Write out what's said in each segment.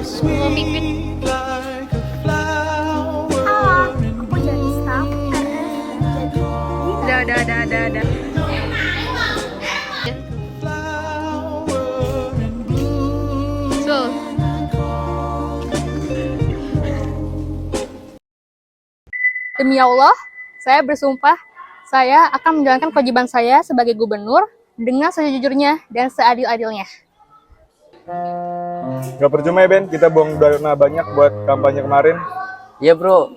Mau pipit. Aku jadi staff jadi Ada. So, demi Allah, saya bersumpah saya akan menjalankan kewajiban saya sebagai gubernur dengan sejujurnya dan seadil-adilnya. Gak percuma ya Ben, kita buang dana banyak buat kampanye kemarin. Iya bro,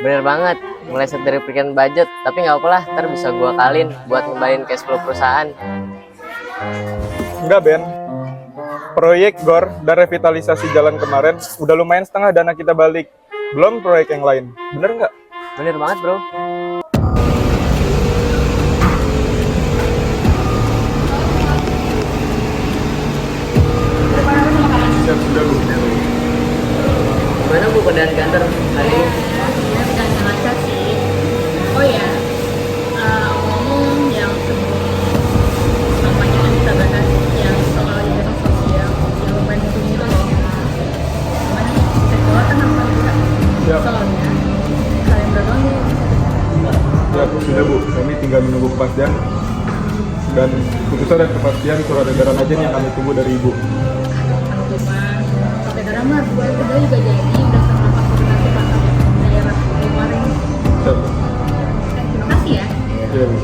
bener banget. Meleset dari pikiran budget, tapi nggak apa-apa lah, ntar bisa gua kalin buat ngembalin cash flow perusahaan. Enggak Ben, proyek GOR dan revitalisasi jalan kemarin udah lumayan setengah dana kita balik. Belum proyek yang lain, bener nggak? Bener banget bro. Sudah Bu. Gimana bu keadaan kantor hari ini? Saya udah lancar sih. Oh ya, ngomong yang sebelum kampanye kita bahas yang soal yayasan sosial yang membantu itu loh. Gimana nih? Kita keluarkan apa enggak? Siap. Soalnya kalian berdua nih Ya sudah Bu, kami tinggal menunggu kepastian dan putusan dan kepastian surat edaran aja nih yang kami tunggu dari Ibu. cuma sampai drama dua kedua juga jadi udah sama koordinasi pasar daerah kemarin. Siap. Terima kasih ya. Iya Bu.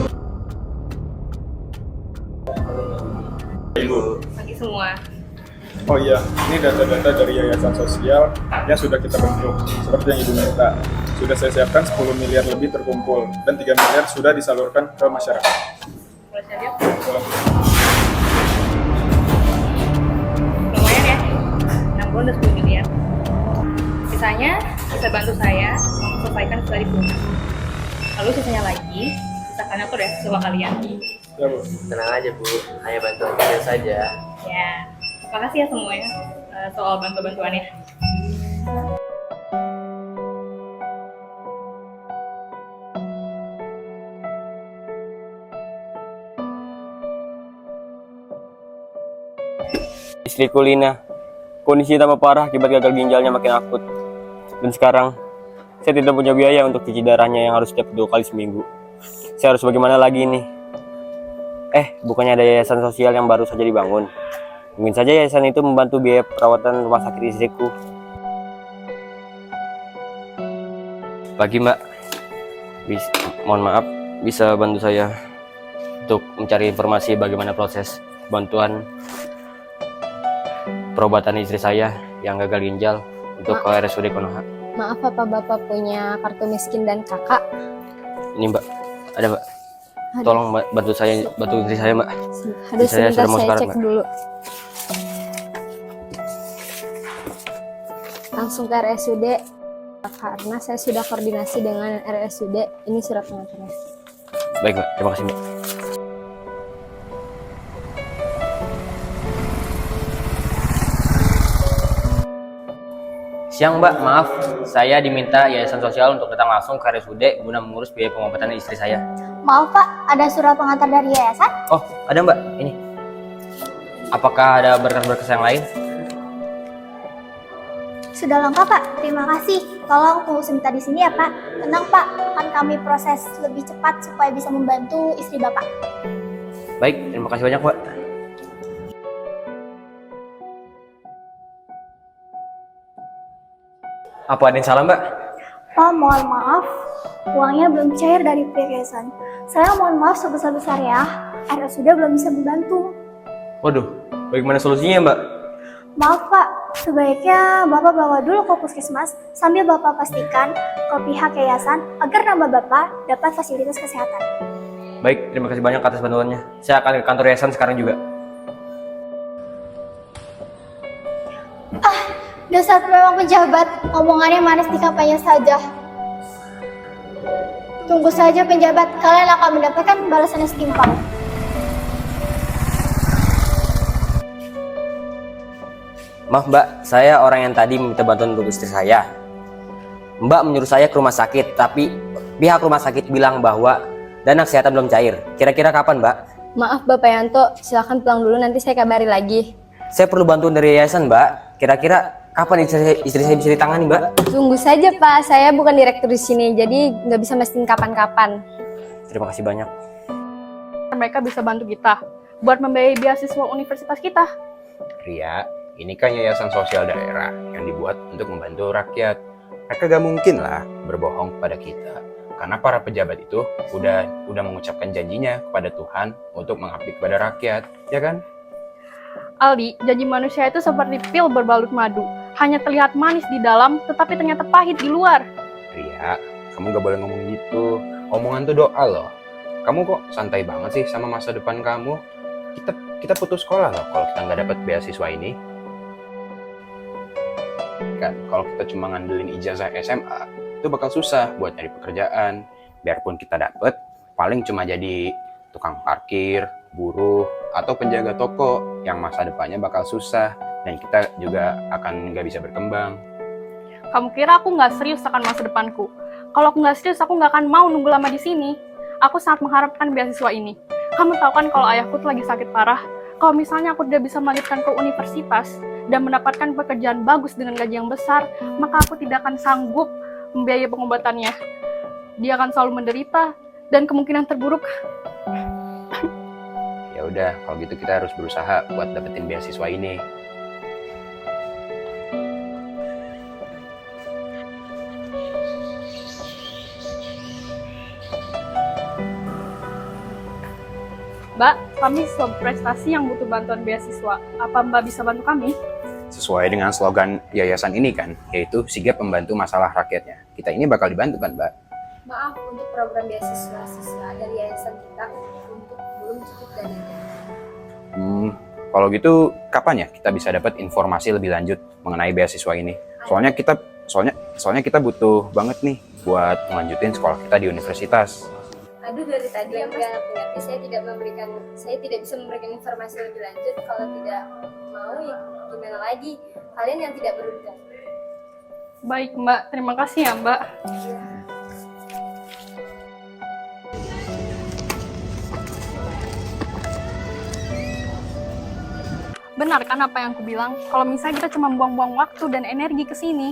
Ibu. Pagi semua. Oh iya, ini data-data dari yayasan sosial yang sudah kita bentuk, seperti yang Ibu minta. Sudah saya siapkan 10 miliar lebih terkumpul, dan 3 miliar sudah disalurkan ke masyarakat. Boleh saya lihat? Lumayan ya, 6 bulan udah 10 miliar. Sisanya bisa bantu saya selesaikan studi rumah. Lalu sisanya lagi, sisakan aku deh coba kalian. Ya Bu. Tenang aja bu, hanya bantuan kecil saja. Ya, makasih ya semuanya soal bantu-bantuannya. Istriku Lina, kondisi tambah parah akibat gagal ginjalnya makin akut. Dan sekarang, saya tidak punya biaya untuk cuci darahnya yang harus setiap 2 kali seminggu. Saya harus bagaimana lagi nih? Bukannya ada yayasan sosial yang baru saja dibangun. Mungkin saja yayasan itu membantu biaya perawatan rumah sakit istriku. Pagi Mbak, mohon maaf, bisa bantu saya untuk mencari informasi bagaimana proses bantuan perobatan istri saya yang gagal ginjal untuk ke RSUD Konoha. Maaf apa Bapak punya kartu miskin dan kakak? Ini Mbak, ada Mbak. Ada. Tolong Mbak, bantu istri saya Mbak. Aduh, Saya sebentar sudah mau saya sekarang, cek Mbak. dulu. Langsung ke RSUD karena saya sudah koordinasi dengan RSUD. Ini surat pengantarnya. Baik Mbak, terima kasih Mbak. Siang Mbak, maaf, saya diminta yayasan sosial untuk datang langsung ke RSUD guna mengurus biaya pengobatan istri saya. Maaf Pak, ada surat pengantar dari yayasan? Oh, ada Mbak, ini. Apakah ada berkas-berkas yang lain? Sudah lengkap Pak, terima kasih. Tolong tunggu sebentar di sini ya Pak. Tenang Pak, akan kami proses lebih cepat supaya bisa membantu istri Bapak. Baik, terima kasih banyak Mbak. Apa ada yang salah Mbak? Pak, mohon maaf, uangnya belum cair dari pihak yayasan. Saya mohon maaf sebesar-besar ya, RSUD belum bisa membantu. Waduh, bagaimana solusinya Mbak? Maaf Pak, sebaiknya Bapak bawa dulu ke puskesmas sambil Bapak pastikan ke pihak yayasan agar nama Bapak dapat fasilitas kesehatan. Baik, terima kasih banyak atas bantuannya. Saya akan ke kantor yayasan sekarang juga. Dasar memang penjabat, omongannya manis di kampanye saja. Tunggu saja penjabat, kalian akan mendapatkan balasan yang setimpal. Maaf Mbak, saya orang yang tadi meminta bantuan untuk istri saya. Mbak menyuruh saya ke rumah sakit, tapi pihak rumah sakit bilang bahwa dana kesehatan belum cair. Kira-kira kapan Mbak? Maaf Bapak Yanto, silakan pulang dulu nanti saya kabari lagi. Saya perlu bantuan dari yayasan Mbak. Kira-kira Kapan istri saya bisa ditangani, Mbak? Tunggu saja Pak, saya bukan direktur di sini, jadi nggak bisa mestiin kapan-kapan. Terima kasih banyak. Mereka bisa bantu kita buat membiayai beasiswa universitas kita. Ria, ini kan yayasan sosial daerah yang dibuat untuk membantu rakyat. Mereka gak mungkin lah berbohong kepada kita. Karena para pejabat itu udah mengucapkan janjinya kepada Tuhan untuk mengabdi kepada rakyat, ya kan? Aldi, janji manusia itu seperti pil berbalut madu. Hanya terlihat manis di dalam, tetapi ternyata pahit di luar. Ria, kamu gak boleh ngomong gitu. Omongan tuh doa loh. Kamu kok santai banget sih sama masa depan kamu? Kita putus sekolah loh kalau kita nggak dapat beasiswa ini. Kan, kalau kita cuma ngandelin ijazah SMA, itu bakal susah buat nyari pekerjaan. Biarpun kita dapet, paling cuma jadi tukang parkir, buruh, atau penjaga toko yang masa depannya bakal susah dan kita juga akan nggak bisa berkembang. Kamu kira aku nggak serius akan masa depanku? Kalau aku nggak serius, aku nggak akan mau nunggu lama di sini. Aku sangat mengharapkan beasiswa ini. Kamu tahu kan kalau ayahku tuh lagi sakit parah. Kalau misalnya aku tidak bisa melanjutkan ke universitas dan mendapatkan pekerjaan bagus dengan gaji yang besar, maka aku tidak akan sanggup membiayai pengobatannya. Dia akan selalu menderita dan kemungkinan terburuk. Ya udah, kalau gitu kita harus berusaha buat dapetin beasiswa ini. Mbak, kami sebuah prestasi yang butuh bantuan beasiswa. Apa Mbak bisa bantu kami? Sesuai dengan slogan yayasan ini kan, yaitu sigap membantu masalah rakyatnya. Kita ini bakal dibantu kan, Mbak? Maaf, untuk program beasiswa siswa dari yayasan kita untuk belum cukup dananya. Kalau gitu kapan ya kita bisa dapat informasi lebih lanjut mengenai beasiswa ini? Soalnya kita butuh banget nih buat melanjutin sekolah kita di universitas. Aduh, dari tadi yang berarti saya tidak bisa memberikan informasi lebih lanjut. Kalau tidak mau ya gimana lagi? Kalian yang tidak beruntung. Baik Mbak, terima kasih ya Mbak. Benar kan apa yang aku bilang? Kalau misalnya kita cuma buang-buang waktu dan energi ke sini.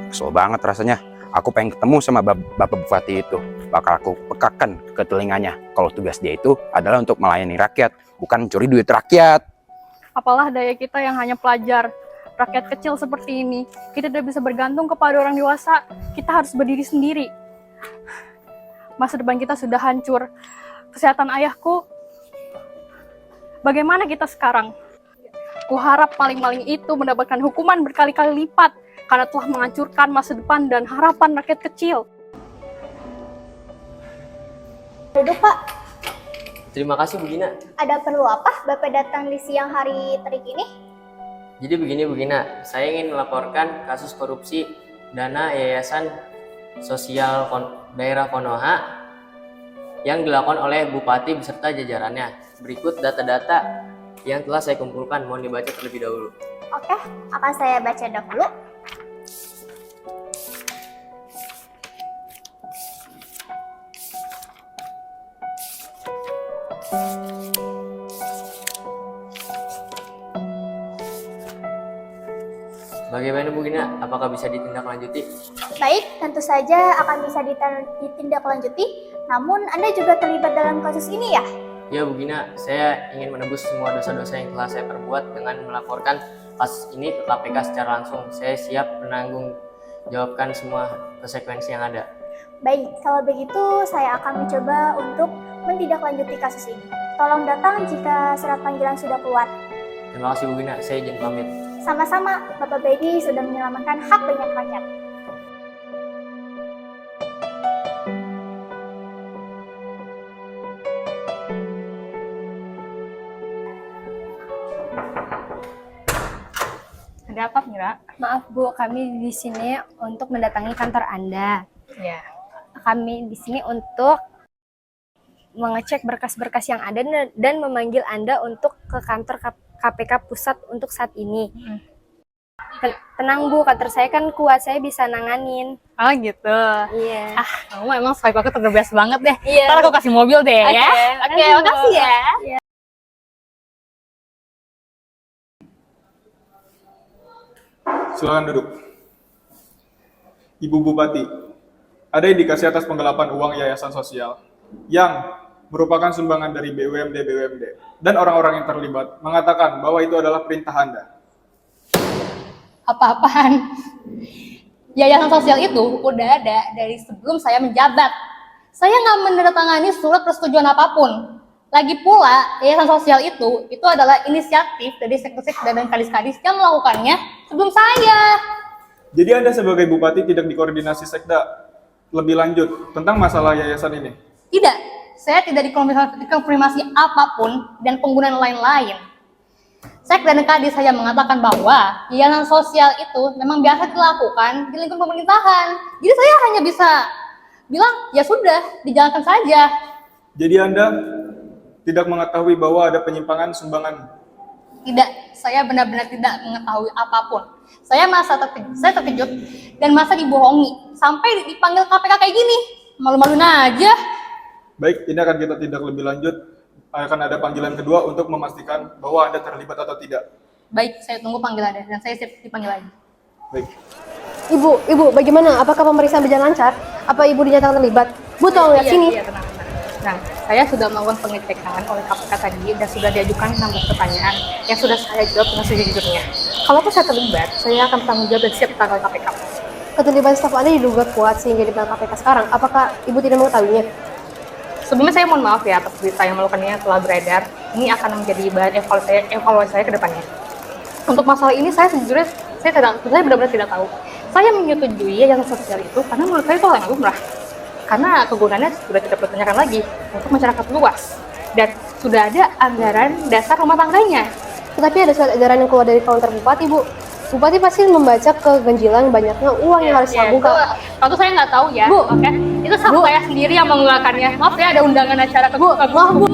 Kesel banget rasanya. Aku pengen ketemu sama Bapak Bupati itu. Bakal aku pekakan ke telinganya kalau tugas dia itu adalah untuk melayani rakyat, bukan mencuri duit rakyat. Apalah daya kita yang hanya pelajar, rakyat kecil seperti ini. Kita tidak bisa bergantung kepada orang dewasa. Kita harus berdiri sendiri. Masa depan kita sudah hancur. Kesehatan ayahku. Bagaimana kita sekarang? Kuharap maling-maling itu mendapatkan hukuman berkali-kali lipat karena telah menghancurkan masa depan dan harapan rakyat kecil. Duduk, Pak. Terima kasih Bu Gina. Ada perlu apa Bapak datang di siang hari terik ini? Jadi begini Bu Gina, saya ingin melaporkan kasus korupsi dana Yayasan Sosial Daerah Konoha yang dilakukan oleh Bupati beserta jajarannya. Berikut data-data yang telah saya kumpulkan, mohon dibaca terlebih dahulu. Oke, akan saya baca dahulu. Bagaimana Bu Gina, apakah bisa ditindaklanjuti? Baik, tentu saja akan bisa ditindaklanjuti. Namun, Anda juga terlibat dalam kasus ini ya? Ya Bu Gina, saya ingin menebus semua dosa-dosa yang telah saya perbuat dengan melaporkan kasus ini ke KPK secara langsung. Saya siap menanggung jawabkan semua konsekuensi yang ada. Baik, kalau begitu saya akan mencoba untuk mentindaklanjuti kasus ini. Tolong datang jika surat panggilan sudah keluar. Terima kasih Bu Gina, saya izin pamit. Sama-sama, Bapak Bedi sudah menyelamatkan hak banyak rakyat. Ada apa Mira? Maaf Bu, kami di sini untuk mendatangi kantor Anda. Ya. Kami di sini untuk mengecek berkas-berkas yang ada dan memanggil Anda untuk ke kantor KPK pusat untuk saat ini. Tenang Bu, kantor saya kan kuat, saya bisa nanganin. Oh gitu. Iya. Kamu emang swipe aku terbiasa banget deh. Iya. Ntar aku kasih mobil deh ya. Oke, makasih ya. Silakan duduk. Ibu Bupati, ada indikasi atas penggelapan uang yayasan sosial yang merupakan sumbangan dari BUMD dan orang-orang yang terlibat mengatakan bahwa itu adalah perintah Anda. Apa-apaan? Yayasan sosial itu udah ada dari sebelum saya menjabat. Saya nggak menandatangani surat persetujuan apapun. Lagi pula, yayasan sosial itu adalah inisiatif dari sektor-sektor dan kadis-kadis yang melakukannya sebelum saya. Jadi Anda sebagai Bupati tidak dikoordinasi Sekda lebih lanjut tentang masalah yayasan ini? Tidak, saya tidak dikonfirmasi apapun dan penggunaan lain-lain. Sekda dan kadis saya mengatakan bahwa yayasan sosial itu memang biasa dilakukan di lingkungan pemerintahan. Jadi saya hanya bisa bilang, ya sudah, dijalankan saja. Jadi Anda tidak mengetahui bahwa ada penyimpangan sumbangan? Tidak, saya benar-benar tidak mengetahui apapun. Saya terkejut dan masa dibohongi sampai dipanggil KPK kayak gini. Malu-maluin aja. Baik, ini akan kita tindak lebih lanjut. Akan ada panggilan kedua untuk memastikan bahwa Anda terlibat atau tidak. Baik, saya tunggu panggilannya dan saya siap dipanggil lagi. Baik. Ibu, bagaimana? Apakah pemeriksaan berjalan lancar? Apa ibu dinyatakan terlibat? Bu, tolong lihat sini. Iya, tenang. Nah, saya sudah melakukan pengecekan oleh KPK tadi dan sudah diajukan 16 pertanyaan yang sudah saya jawab dengan sejujurnya. Kalau saya terlibat, saya akan bertanggung jawab dan siap ditangkap KPK. Keterlibatan staf Anda diduga kuat sehingga ditangkap KPK sekarang. Apakah ibu tidak mengetahuinya? Sebelumnya saya mohon maaf ya atas berita yang melakukannya telah beredar. Ini akan menjadi bahan evaluasi saya ke depannya. Untuk masalah ini saya sejujurnya saya benar-benar tidak tahu. Saya menyetujui yayasan sosial itu karena menurut saya itu hal yang lumrah. Karena kegunaannya sudah tidak perlu ditanyakan lagi untuk masyarakat luas. Dan sudah ada anggaran dasar rumah tangganya. Tetapi ada surat edaran yang keluar dari kaunter Bupati, Bu. Bupati pasti membaca keganjilan banyaknya uang yang harus ditabungkan. Kalau saya nggak tahu ya, Bu. oke? Itu saya sendiri yang mengeluarkannya. Maaf ya, ada undangan acara ke Bu, maaf Bu.